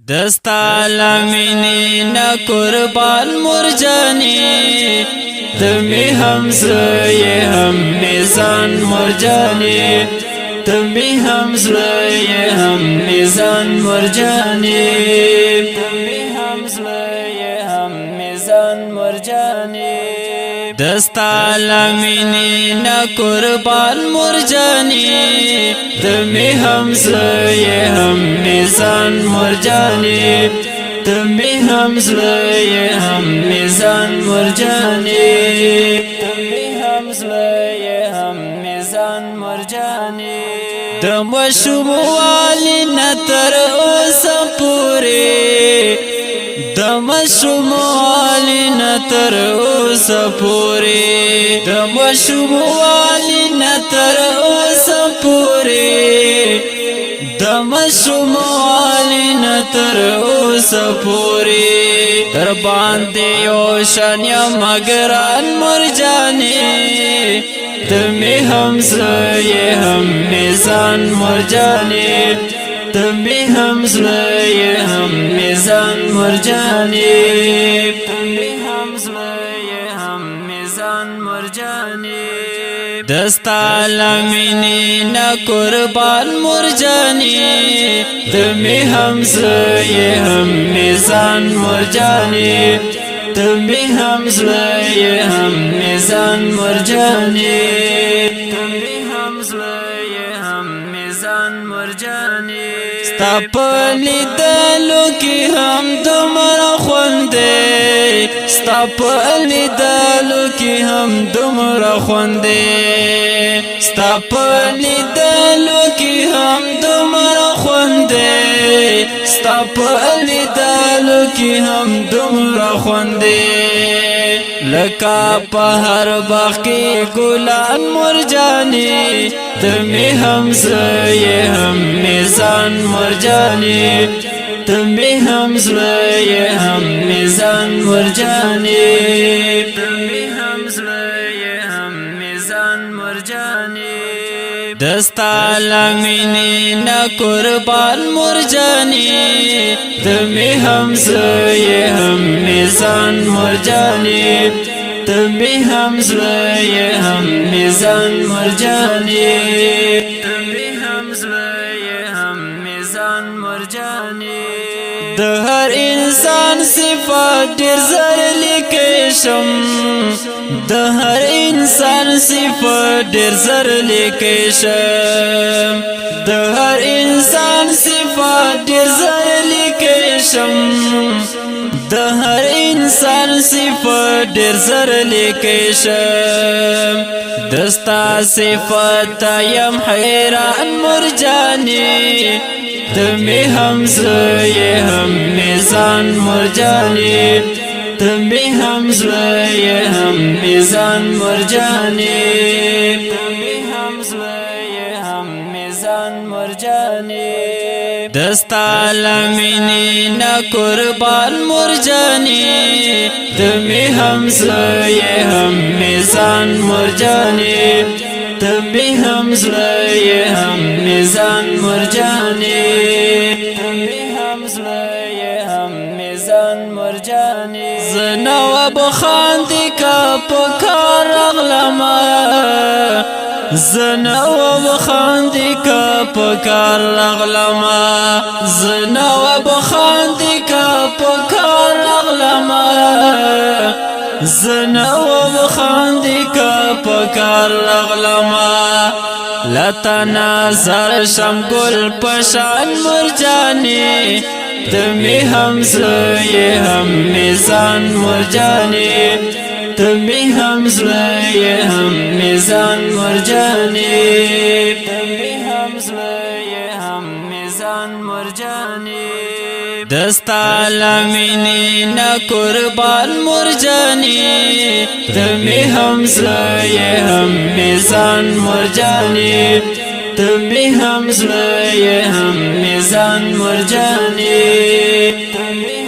دستا لمینی نا قربان مرجانی تمی هم زوی هم میزان مرجانی تمی هم زوی هم میزان مرجانی تمی هم زوی هم میزان مرجانی دستا لمینی نا قربان مرجانی تمی هم زوی هم میزان مرجانی تمی هم زوی هم میزان مرجانی تمی هم زوی هم میزان مرجانی دم شموالی نتر اوسا پوری دم شموالی نتر اوسا پوری دم شموالی نتر اوسا پوری دم شموالی نتر اوسا پوری در باندې اوشن یا مگران مرجانی تمی هم زوی هم میزان مرجانی تمی هم زوی هم میزان مرجانی تمی هم زوی هم میزان مرجانی دستا لمینی نا قربان مرجانی تمی هم زوی هم میزان مرجانی تمی هم زوی هم میزان مرجانی تمی هم زوی هم میزان مرجانی ستا پلی دلو کی هم دمرا خونده ستا پلی دلو کی هم دمرا خونده ستا پلی دلو کی هم دمرا خونده ستا پلی دلو کی هم دمرا خونده لکا پہر باقی گلان مرجانی تمی هم زوی هم میزان مرجانی تمی هم زوی هم میزان مرجانی تمی هم زوی هم میزان مرجانی دستا لمینی نا قربان مرجانی تمی هم زوی هم میزان مرجانی تمی هم زوی هم میزان مرجانی تمی هم زوی هم میزان مرجانی د هر انسان صفات ډیر زر لیکشم د هر انسان صفات ډیر زر لیکشم د هر انسان صفات ډیر زر لیکشم د هر انسان صفات ډیر زر لیکشم دستا صفات یم حیران مرجانی تمی هم زوی هم میزان مرجانی تمی هم زوی هم میزان مرجانی تمی هم زوی هم میزان مرجانی دستا لمینی نا قربان مرجانی تمی هم زوی هم میزان مرجانی تمی هم زوی هم میزان مرجانی تمی هم زوی هم میزان مرجانی زنو بخاندی کا پکار اغلما زنو بخاندی کا پکار اغلما زنو بخاندی کا پکار اغلما زنو بخاندی کا پکار اغلما لتا نظر شم گل پشان مرجانی تمی هم زوی هم میزان مرجانی تمی هم زوی هم میزان مرجانی تمی هم زوی هم میزان مرجانی دستا لمینی نا قربان مرجانی تمی هم زوی هم میزان مرجانی تمی هم زوی هم میزان مرجانی تمی